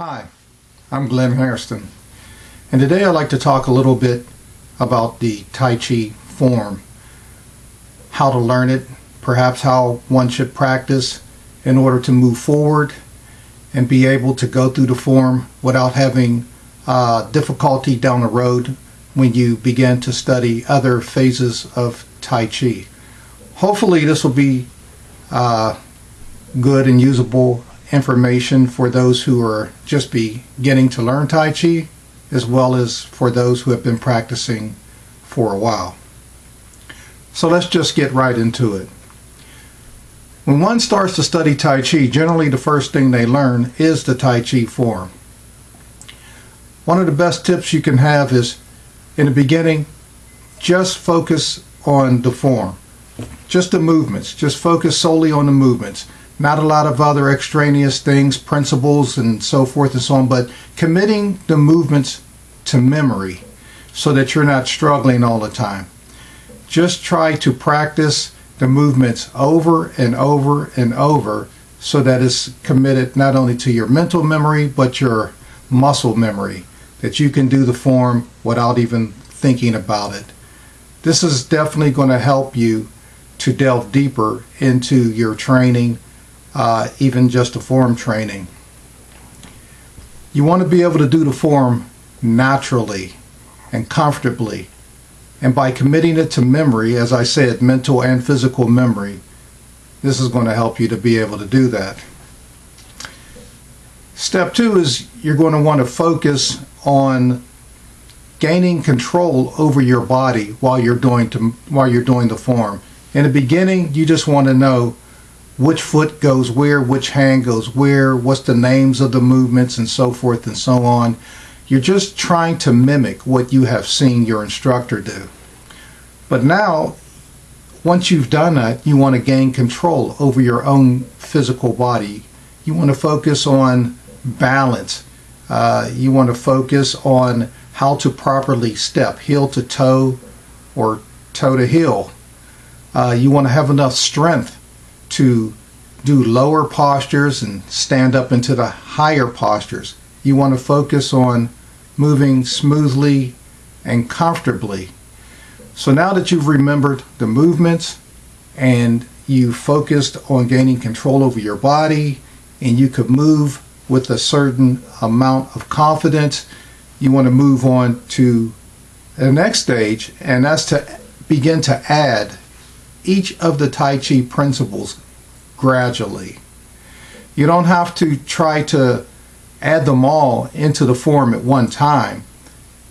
Hi, I'm Glenn Hairston, and today I'd like to talk a little bit about the Tai Chi form, how to learn it, perhaps how one should practice in order to move forward and be able to go through the form without having difficulty down the road when you begin to study other phases of Tai Chi. Hopefully this will be good and usable information for those who are just beginning to learn Tai Chi, as well as for those who have been practicing for a while. So let's just get right into it. When one starts to study Tai Chi, generally the first thing they learn is the Tai Chi form. One of the best tips you can have is, in the beginning, just focus on the form. Just the movements. Just focus solely on the movements. Not a lot of other extraneous things, principles and so forth and so on, but committing the movements to memory so that you're not struggling all the time. Just try to practice the movements over and over and over so that it's committed not only to your mental memory but your muscle memory, that you can do the form without even thinking about it. This is definitely going to help you to delve deeper into your training, even just the form training. You want to be able to do the form naturally and comfortably, and by committing it to memory, as I said, mental and physical memory, this is going to help you to be able to do that. Step 2 is you're going to want to focus on gaining control over your body while you're doing the form. In the beginning, you just want to know which foot goes where, which hand goes where, what's the names of the movements, and so forth and so on. You're just trying to mimic what you have seen your instructor do. But now, once you've done that, you want to gain control over your own physical body. You want to focus on balance. You want to focus on how to properly step, heel to toe or toe to heel. You want to have enough strength to do lower postures and stand up into the higher postures. You want to focus on moving smoothly and comfortably. So now that you've remembered the movements and you focused on gaining control over your body and you could move with a certain amount of confidence, you want to move on to the next stage, and that's to begin to add each of the Tai Chi principles gradually. You don't have to try to add them all into the form at one time,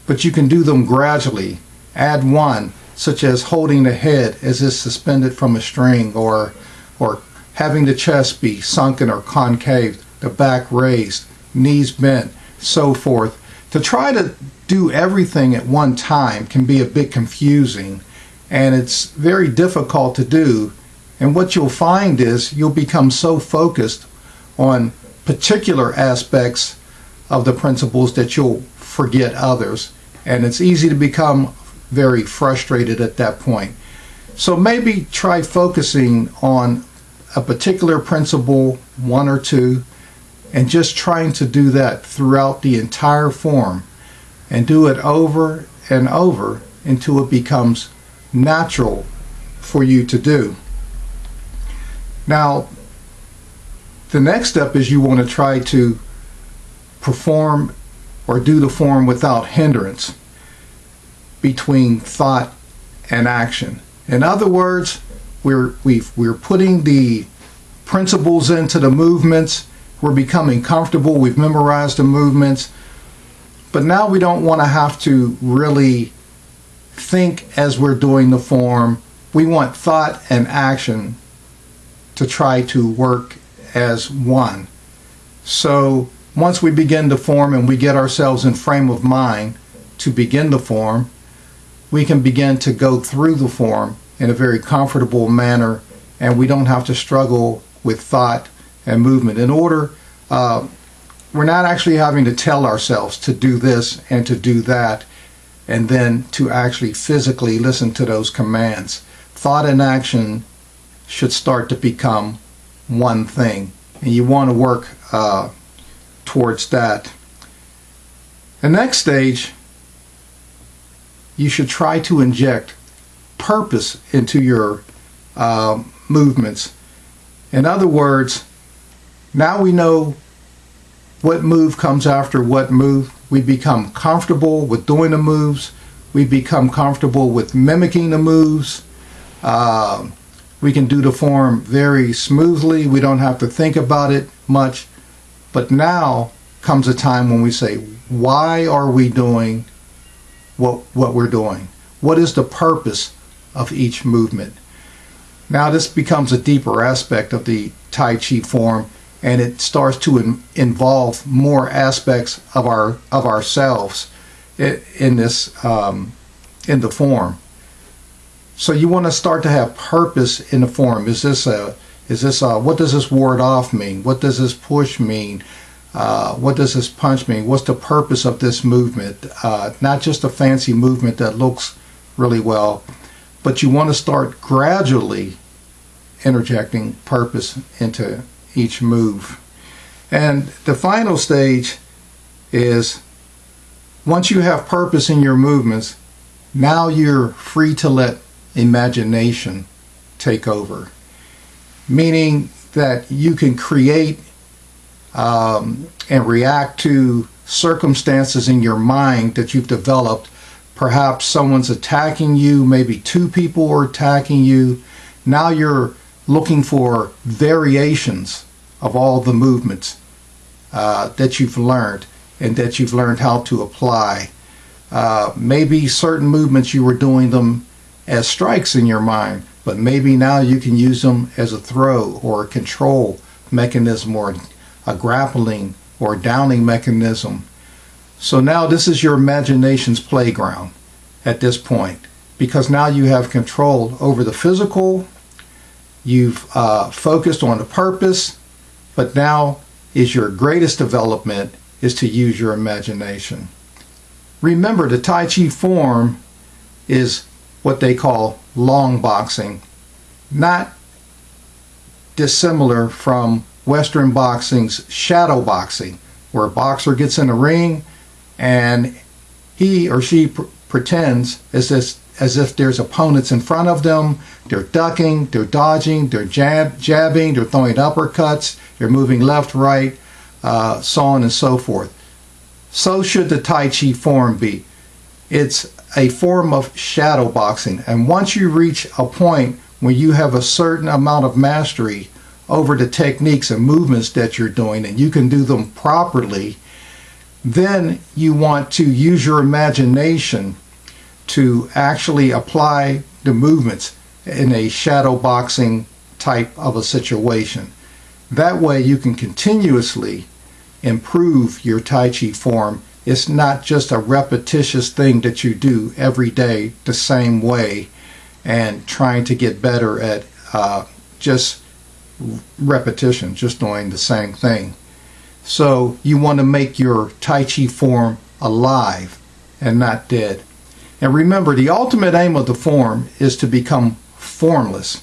but you can do them gradually. Add one, such as holding the head as it's suspended from a string, or having the chest be sunken or concave, the back raised, knees bent, so forth. To try to do everything at one time can be a bit confusing, and it's very difficult to do. And what you'll find is you'll become so focused on particular aspects of the principles that you'll forget others, and it's easy to become very frustrated at that point. So maybe try focusing on a particular principle, one or two, and just trying to do that throughout the entire form, and do it over and over until it becomes natural for you to do. Now, the next step is you want to try to perform or do the form without hindrance between thought and action. In other words, we're putting the principles into the movements, we're becoming comfortable, we've memorized the movements, but now we don't want to have to really think as we're doing the form. We want thought and action to try to work as one. So once we begin the form and we get ourselves in frame of mind to begin the form, we can begin to go through the form in a very comfortable manner, and we don't have to struggle with thought and movement. In order, we're not actually having to tell ourselves to do this and to do that, and then to actually physically listen to those commands. Thought and action should start to become one thing, and you want to work towards that. The next stage, you should try to inject purpose into your movements. In other words, now we know what move comes after what move. We become comfortable with doing the moves. We become comfortable with mimicking the moves. We can do the form very smoothly. We don't have to think about it much. But now comes a time when we say, why are we doing what we're doing? What is the purpose of each movement? Now this becomes a deeper aspect of the Tai Chi form, and it starts to involve more aspects of ourselves in this in the form. So you want to start to have purpose in the form. What does this ward off mean? What does this push mean? What does this punch mean? What's the purpose of this movement? Not just a fancy movement that looks really well, but you want to start gradually interjecting purpose into each move. And the final stage is, once you have purpose in your movements, now you're free to let imagination take over. Meaning that you can create and react to circumstances in your mind that you've developed. Perhaps someone's attacking you, maybe two people are attacking you. Now you're looking for variations of all the movements that you've learned and that you've learned how to apply. Maybe certain movements you were doing them as strikes in your mind, but maybe now you can use them as a throw or a control mechanism or a grappling or downing mechanism. So now this is your imagination's playground at this point, because now you have control over the physical. You've focused on the purpose, but now is your greatest development is to use your imagination. Remember, the Tai Chi form is what they call long boxing, not dissimilar from Western boxing's shadow boxing, where a boxer gets in a ring and he or she pretends as if there's opponents in front of them. They're ducking, they're dodging, they're jabbing, they're throwing uppercuts, they're moving left, right, so on and so forth. So should the Tai Chi form be. It's a form of shadow boxing, and once you reach a point where you have a certain amount of mastery over the techniques and movements that you're doing, and you can do them properly, then you want to use your imagination to actually apply the movements in a shadow boxing type of a situation. That way you can continuously improve your Tai Chi form. It's not just a repetitious thing that you do every day the same way and trying to get better at just repetition, just doing the same thing. So you want to make your Tai Chi form alive and not dead. And remember, the ultimate aim of the form is to become formless,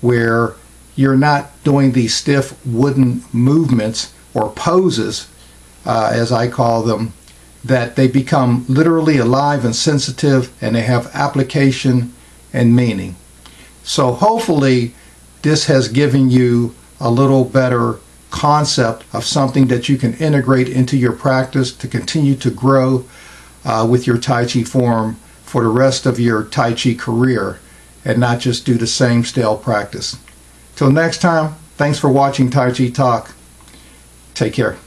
where you're not doing these stiff wooden movements or poses, as I call them, that they become literally alive and sensitive, and they have application and meaning. So hopefully this has given you a little better concept of something that you can integrate into your practice to continue to grow with your Tai Chi form for the rest of your Tai Chi career, and not just do the same stale practice. Till next time, thanks for watching Tai Chi Talk. Take care.